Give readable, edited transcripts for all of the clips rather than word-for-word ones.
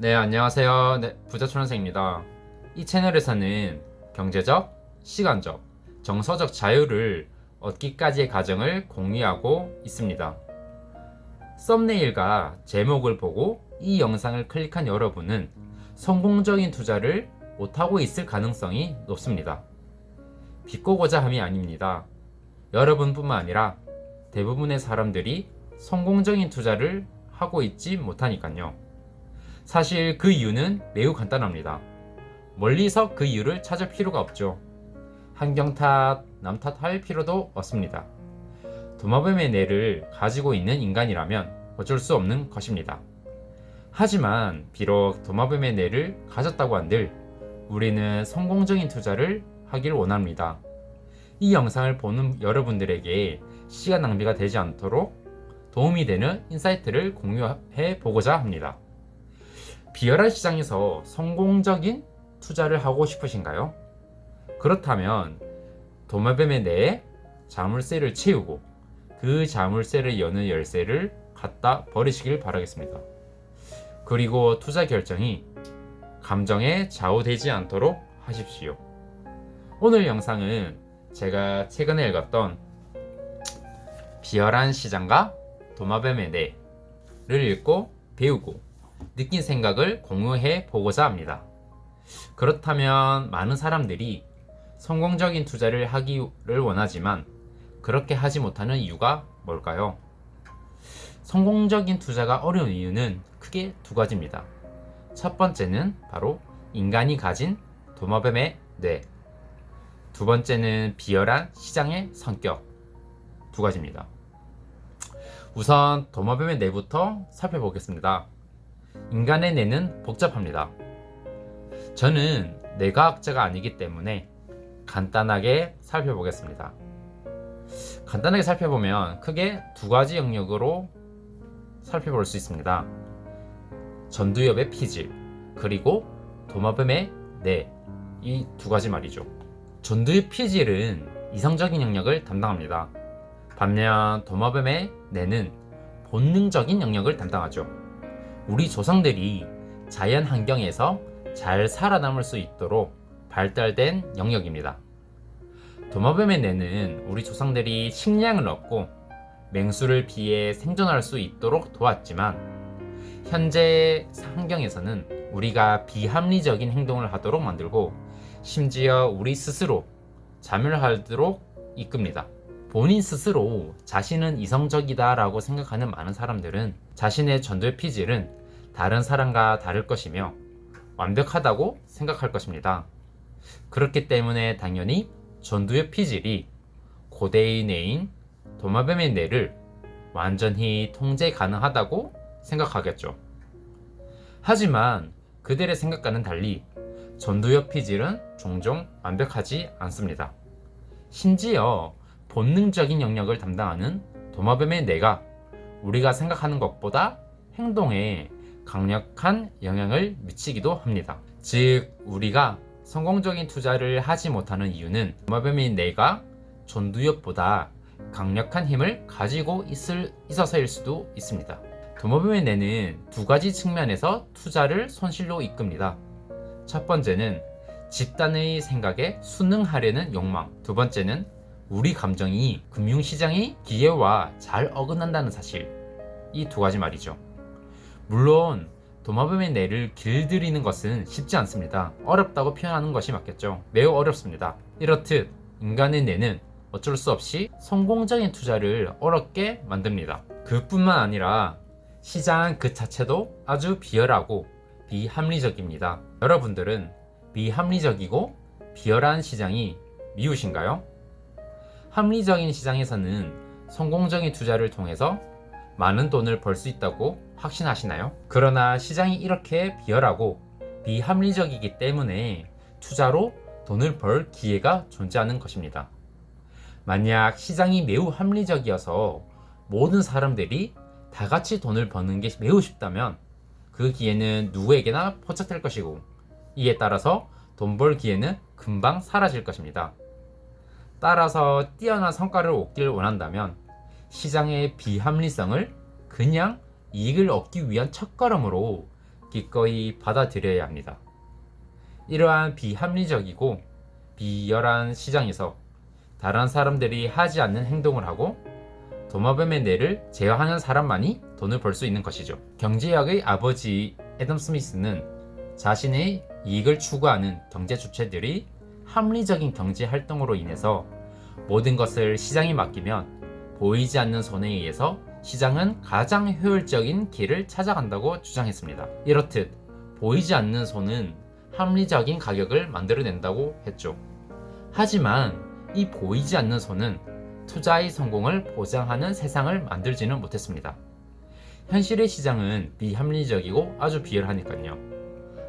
네, 안녕하세요. 네, 부자촌원생입니다. 이 채널에서는 경제적, 시간적, 정서적 자유를 얻기까지의 과정을 공유하고 있습니다. 썸네일과 제목을 보고 이 영상을 클릭한 여러분은 성공적인 투자를 못하고 있을 가능성이 높습니다. 비꼬고자 함이 아닙니다. 여러분뿐만 아니라 대부분의 사람들이 성공적인 투자를 하고 있지 못하니까요. 사실 그 이유는 매우 간단합니다. 멀리서 그 이유를 찾을 필요가 없죠. 환경 탓, 남 탓할 필요도 없습니다. 도마뱀의 뇌를 가지고 있는 인간이라면 어쩔 수 없는 것입니다. 하지만 비록 도마뱀의 뇌를 가졌다고 한들 우리는 성공적인 투자를 하길 원합니다. 이 영상을 보는 여러분들에게 시간 낭비가 되지 않도록 도움이 되는 인사이트를 공유해 보고자 합니다. 비열한 시장에서 성공적인 투자를 하고 싶으신가요? 그렇다면 도마뱀의 뇌에 자물쇠를 채우고 그 자물쇠를 여는 열쇠를 갖다 버리시길 바라겠습니다. 그리고 투자 결정이 감정에 좌우되지 않도록 하십시오. 오늘 영상은 제가 최근에 읽었던 비열한 시장과 도마뱀의 뇌를 읽고 배우고 느낀 생각을 공유해 보고자 합니다. 그렇다면 많은 사람들이 성공적인 투자를 하기를 원하지만 그렇게 하지 못하는 이유가 뭘까요? 성공적인 투자가 어려운 이유는 크게 두 가지입니다. 첫 번째는 바로 인간이 가진 도마뱀의 뇌, 두 번째는 비열한 시장의 성격, 두 가지입니다. 우선 도마뱀의 뇌부터 살펴보겠습니다. 인간의 뇌는 복잡합니다. 저는 뇌과학자가 아니기 때문에 간단하게 살펴보겠습니다. 간단하게 살펴보면 크게 두 가지 영역으로 살펴볼 수 있습니다. 전두엽의 피질, 그리고 도마뱀의 뇌, 이 두 가지 말이죠. 전두엽 피질은 이성적인 영역을 담당합니다. 반면 도마뱀의 뇌는 본능적인 영역을 담당하죠. 우리 조상들이 자연 환경에서 잘 살아남을 수 있도록 발달된 영역입니다. 도마뱀의 뇌는 우리 조상들이 식량을 얻고 맹수를 피해 생존할 수 있도록 도왔지만 현재 환경에서는 우리가 비합리적인 행동을 하도록 만들고 심지어 우리 스스로 자멸하도록 이끕니다. 본인 스스로 자신은 이성적이다 라고 생각하는 많은 사람들은 자신의 전두엽 피질은 다른 사람과 다를 것이며 완벽하다고 생각할 것입니다. 그렇기 때문에 당연히 전두엽 피질이 고대의 뇌인 도마뱀의 뇌를 완전히 통제 가능하다고 생각하겠죠. 하지만 그들의 생각과는 달리 전두엽 피질은 종종 완벽하지 않습니다. 심지어 본능적인 영역을 담당하는 도마뱀의 뇌가 우리가 생각하는 것보다 행동에 강력한 영향을 미치기도 합니다. 즉, 우리가 성공적인 투자를 하지 못하는 이유는 도마뱀의 뇌가 전두엽보다 강력한 힘을 가지고 있어서일 수도 있습니다. 도마뱀의 뇌는 두 가지 측면에서 투자를 손실로 이끕니다. 첫 번째는 집단의 생각에 순응하려는 욕망, 두 번째는 우리 감정이 금융시장의 기회와 잘 어긋난다는 사실, 이 두 가지 말이죠. 물론 도마뱀의 뇌를 길들이는 것은 쉽지 않습니다. 어렵다고 표현하는 것이 맞겠죠. 매우 어렵습니다. 이렇듯 인간의 뇌는 어쩔 수 없이 성공적인 투자를 어렵게 만듭니다. 그뿐만 아니라 시장 그 자체도 아주 비열하고 비합리적입니다. 여러분들은 비합리적이고 비열한 시장이 미우신가요? 합리적인 시장에서는 성공적인 투자를 통해서 많은 돈을 벌 수 있다고 확신하시나요? 그러나 시장이 이렇게 비열하고 비합리적이기 때문에 투자로 돈을 벌 기회가 존재하는 것입니다. 만약 시장이 매우 합리적이어서 모든 사람들이 다 같이 돈을 버는 게 매우 쉽다면 그 기회는 누구에게나 포착될 것이고 이에 따라서 돈 벌 기회는 금방 사라질 것입니다. 따라서 뛰어난 성과를 얻길 원한다면 시장의 비합리성을 그냥 이익을 얻기 위한 첫걸음으로 기꺼이 받아들여야 합니다. 이러한 비합리적이고 비열한 시장에서 다른 사람들이 하지 않는 행동을 하고 도마뱀의 뇌를 제어하는 사람만이 돈을 벌 수 있는 것이죠. 경제학의 아버지 애덤 스미스는 자신의 이익을 추구하는 경제 주체들이 합리적인 경제 활동으로 인해서 모든 것을 시장에 맡기면 보이지 않는 손에 의해서 시장은 가장 효율적인 길을 찾아간다고 주장했습니다. 이렇듯 보이지 않는 손은 합리적인 가격을 만들어낸다고 했죠. 하지만 이 보이지 않는 손은 투자의 성공을 보장하는 세상을 만들지는 못했습니다. 현실의 시장은 비합리적이고 아주 비열하니까요.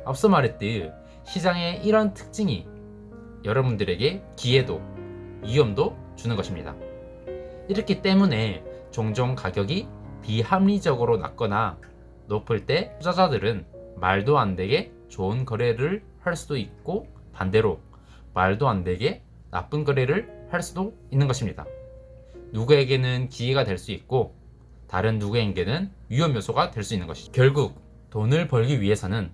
앞서 말했듯 시장의 이런 특징이 여러분들에게 기회도 위험도 주는 것입니다. 이렇기 때문에 종종 가격이 비합리적으로 낮거나 높을 때 투자자들은 말도 안 되게 좋은 거래를 할 수도 있고 반대로 말도 안 되게 나쁜 거래를 할 수도 있는 것입니다. 누구에게는 기회가 될 수 있고 다른 누구에게는 위험 요소가 될 수 있는 것이죠. 결국 돈을 벌기 위해서는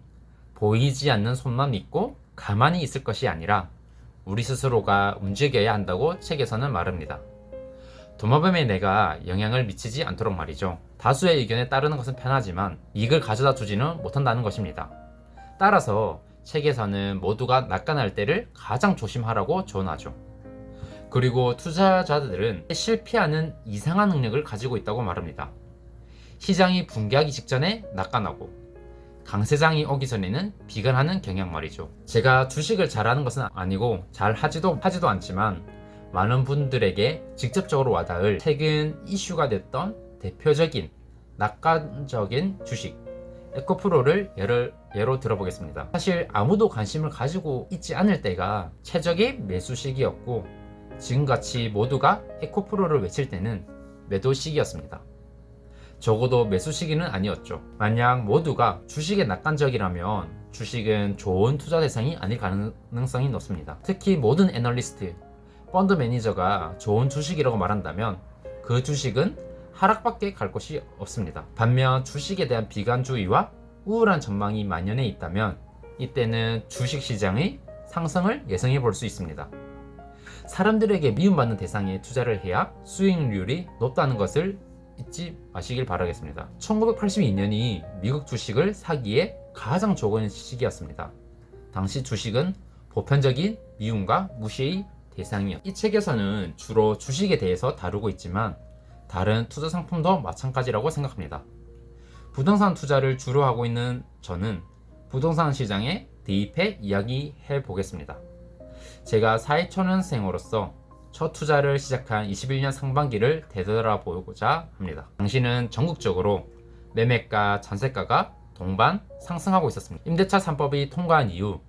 보이지 않는 손만 믿고 가만히 있을 것이 아니라 우리 스스로가 움직여야 한다고 책에서는 말합니다. 도마뱀의 뇌가 영향을 미치지 않도록 말이죠. 다수의 의견에 따르는 것은 편하지만 이익을 가져다 주지는 못한다는 것입니다. 따라서 책에서는 모두가 낙관할 때를 가장 조심하라고 조언하죠. 그리고 투자자들은 실패하는 이상한 능력을 가지고 있다고 말합니다. 시장이 붕괴하기 직전에 낙관하고 강세장이 오기 전에는 비관하는 경향 말이죠. 제가 주식을 잘하는 것은 아니고 잘 하지도 않지만 많은 분들에게 직접적으로 와닿을 최근 이슈가 됐던 대표적인 낙관적인 주식 에코프로를 예로 들어보겠습니다. 사실 아무도 관심을 가지고 있지 않을 때가 최적의 매수 시기였고 지금같이 모두가 에코프로를 외칠 때는 매도 시기였습니다. 적어도 매수 시기는 아니었죠. 만약 모두가 주식에 낙관적이라면 주식은 좋은 투자 대상이 아닐 가능성이 높습니다. 특히 모든 애널리스트, 펀드 매니저가 좋은 주식이라고 말한다면 그 주식은 하락밖에 갈 곳이 없습니다. 반면 주식에 대한 비관주의와 우울한 전망이 만연해 있다면 이때는 주식시장의 상승을 예상해 볼 수 있습니다. 사람들에게 미움받는 대상에 투자를 해야 수익률이 높다는 것을 잊지 마시길 바라겠습니다. 1982년이 미국 주식을 사기에 가장 좋은 시기였습니다. 당시 주식은 보편적인 미움과 무시의 대상이었습니다. 이 책에서는 주로 주식에 대해서 다루고 있지만 다른 투자 상품도 마찬가지라고 생각합니다. 부동산 투자를 주로 하고 있는 저는 부동산 시장에 대입해 이야기해 보겠습니다. 제가 사회초년생으로서 첫 투자를 시작한 21년 상반기를 되돌아보고자 합니다. 당시는 전국적으로 매매가, 전세가가 동반 상승하고 있었습니다. 임대차 3법이 통과한 이후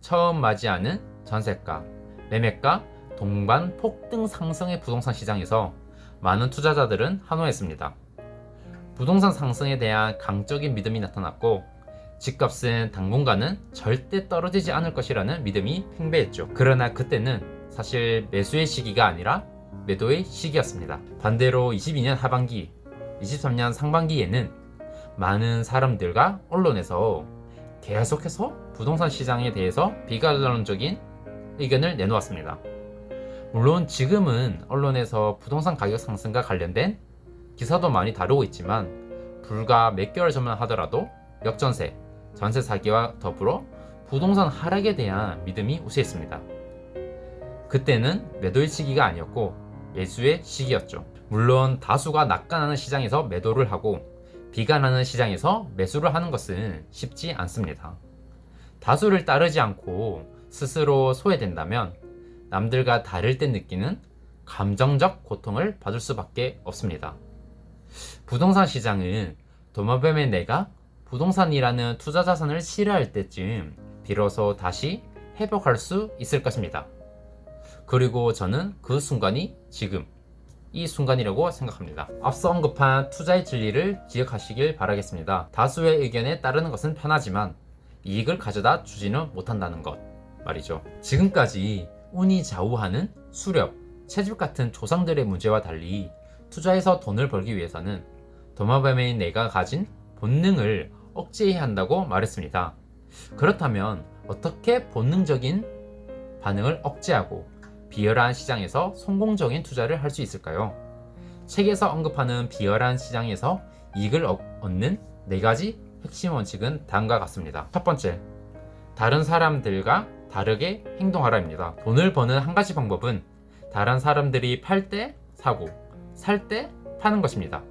처음 맞이하는 전세가, 매매가 동반 폭등 상승의 부동산 시장에서 많은 투자자들은 환호했습니다. 부동산 상승에 대한 강적인 믿음이 나타났고 집값은 당분간은 절대 떨어지지 않을 것이라는 믿음이 팽배했죠. 그러나 그때는 사실 매수의 시기가 아니라 매도의 시기였습니다. 반대로 22년 하반기, 23년 상반기에는 많은 사람들과 언론에서 계속해서 부동산 시장에 대해서 비관론적인 의견을 내놓았습니다. 물론 지금은 언론에서 부동산 가격 상승과 관련된 기사도 많이 다루고 있지만 불과 몇 개월 전만 하더라도 역전세, 전세 사기와 더불어 부동산 하락에 대한 믿음이 우세했습니다. 그때는 매도의 시기가 아니었고 매수의 시기였죠. 물론 다수가 낙관하는 시장에서 매도를 하고 비관하는 시장에서 매수를 하는 것은 쉽지 않습니다. 다수를 따르지 않고 스스로 소외된다면 남들과 다를 때 느끼는 감정적 고통을 받을 수밖에 없습니다. 부동산 시장은 도마뱀의 뇌가 부동산이라는 투자 자산을 싫어할 때쯤 비로소 다시 회복할 수 있을 것입니다. 그리고 저는 그 순간이 지금 이 순간이라고 생각합니다. 앞서 언급한 투자의 진리를 기억하시길 바라겠습니다. 다수의 의견에 따르는 것은 편하지만 이익을 가져다 주지는 못한다는 것 말이죠. 지금까지 운이 좌우하는 수렵, 채집 같은 조상들의 문제와 달리 투자에서 돈을 벌기 위해서는 도마뱀의 뇌가 가진 본능을 억제해야 한다고 말했습니다. 그렇다면 어떻게 본능적인 반응을 억제하고 비열한 시장에서 성공적인 투자를 할 수 있을까요? 책에서 언급하는 비열한 시장에서 이익을 얻는 4가지 핵심 원칙은 다음과 같습니다. 첫 번째, 다른 사람들과 다르게 행동하라입니다. 돈을 버는 한 가지 방법은 다른 사람들이 팔 때 사고, 살 때 파는 것입니다.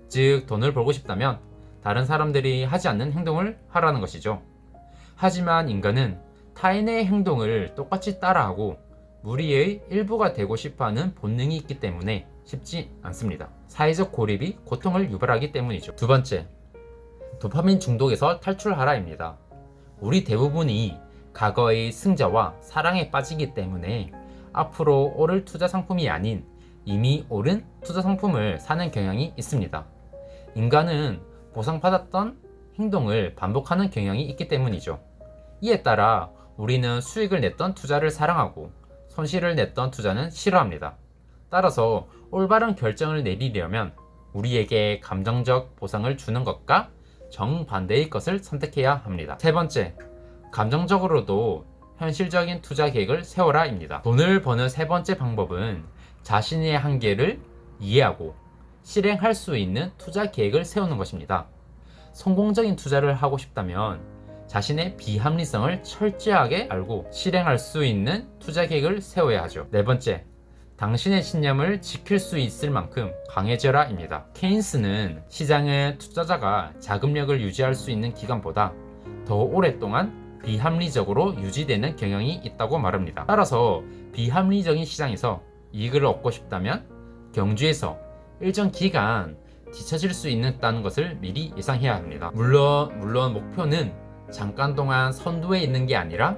즉, 돈을 벌고 싶다면 다른 사람들이 하지 않는 행동을 하라는 것이죠. 하지만 인간은 타인의 행동을 똑같이 따라하고 무리의 일부가 되고 싶어하는 본능이 있기 때문에 쉽지 않습니다. 사회적 고립이 고통을 유발하기 때문이죠. 두 번째, 도파민 중독에서 탈출하라입니다. 우리 대부분이 과거의 승자와 사랑에 빠지기 때문에 앞으로 오를 투자 상품이 아닌 이미 오른 투자 상품을 사는 경향이 있습니다. 인간은 보상받았던 행동을 반복하는 경향이 있기 때문이죠. 이에 따라 우리는 수익을 냈던 투자를 사랑하고 손실을 냈던 투자는 싫어합니다. 따라서 올바른 결정을 내리려면 우리에게 감정적 보상을 주는 것과 정반대의 것을 선택해야 합니다. 세 번째, 감정적으로도 현실적인 투자 계획을 세워라입니다. 돈을 버는 세 번째 방법은 자신의 한계를 이해하고 실행할 수 있는 투자 계획을 세우는 것입니다. 성공적인 투자를 하고 싶다면 자신의 비합리성을 철저하게 알고 실행할 수 있는 투자 계획을 세워야 하죠. 네 번째, 당신의 신념을 지킬 수 있을 만큼 강해져라입니다. 케인스는 시장은 투자자가 자금력을 유지할 수 있는 기간보다 더 오랫동안 비합리적으로 유지되는 경향이 있다고 말합니다. 따라서 비합리적인 시장에서 이익을 얻고 싶다면 경주에서 일정 기간 뒤처질 수 있다는 것을 미리 예상해야 합니다. 물론 목표는 잠깐 동안 선두에 있는 게 아니라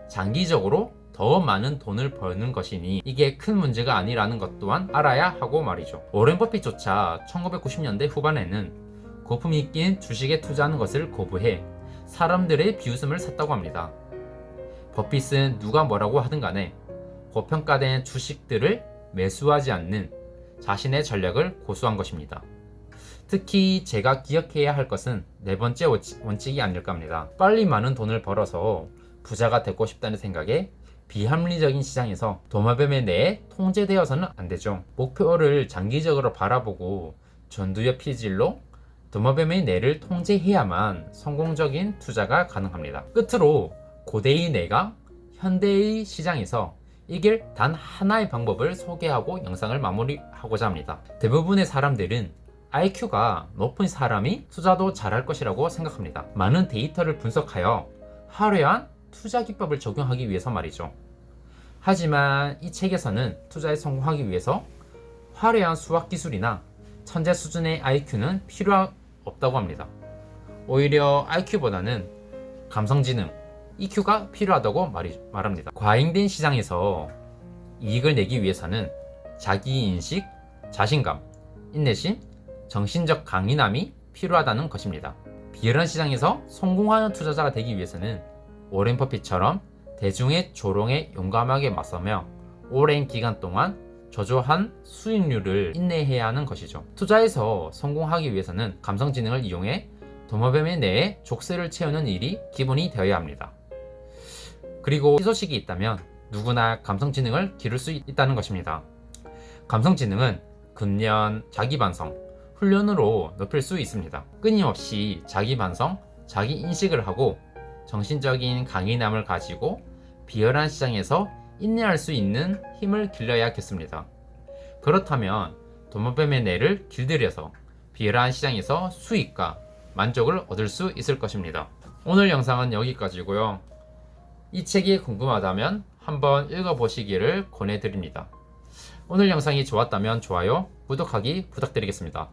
장기적으로 더 많은 돈을 버는 것이니 이게 큰 문제가 아니라는 것 또한 알아야 하고 말이죠. 워렌 버핏조차 1990년대 후반에는 거품이 낀 주식에 투자하는 것을 거부해 사람들의 비웃음을 샀다고 합니다. 버핏은 누가 뭐라고 하든 간에 고평가된 주식들을 매수하지 않는 자신의 전략을 고수한 것입니다. 특히 제가 기억해야 할 것은 네 번째 원칙이 아닐까 합니다. 빨리 많은 돈을 벌어서 부자가 되고 싶다는 생각에 비합리적인 시장에서 도마뱀의 뇌에 통제되어서는 안 되죠. 목표를 장기적으로 바라보고 전두엽 피질로 도마뱀의 뇌를 통제해야만 성공적인 투자가 가능합니다. 끝으로 고대의 뇌가 현대의 시장에서 이길 단 하나의 방법을 소개하고 영상을 마무리하고자 합니다. 대부분의 사람들은 IQ가 높은 사람이 투자도 잘할 것이라고 생각합니다. 많은 데이터를 분석하여 화려한 투자 기법을 적용하기 위해서 말이죠. 하지만 이 책에서는 투자에 성공하기 위해서 화려한 수학 기술이나 천재 수준의 IQ는 필요 없다고 합니다. 오히려 IQ보다는 감성지능, EQ가 필요하다고 말합니다. 과잉된 시장에서 이익을 내기 위해서는 자기인식, 자신감, 인내심, 정신적 강인함이 필요하다는 것입니다. 비열한 시장에서 성공하는 투자자가 되기 위해서는 워렌 버핏처럼 대중의 조롱에 용감하게 맞서며 오랜 기간 동안 저조한 수익률을 인내해야 하는 것이죠. 투자에서 성공하기 위해서는 감성지능을 이용해 도마뱀의 뇌에 족쇄를 채우는 일이 기본이 되어야 합니다. 그리고 희소식이 있다면 누구나 감성지능을 기를 수 있다는 것입니다. 감성지능은 근련, 자기반성, 훈련으로 높일 수 있습니다. 끊임없이 자기반성, 자기인식을 하고 정신적인 강인함을 가지고 비열한 시장에서 인내할 수 있는 힘을 길러야겠습니다. 그렇다면 도마뱀의 뇌를 길들여서 비열한 시장에서 수익과 만족을 얻을 수 있을 것입니다. 오늘 영상은 여기까지고요. 이 책이 궁금하다면 한번 읽어보시기를 권해드립니다. 오늘 영상이 좋았다면 좋아요, 구독하기 부탁드리겠습니다.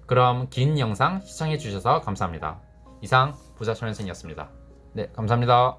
그럼 긴 영상 시청해주셔서 감사합니다. 이상 부자천연생이었습니다. 네, 감사합니다.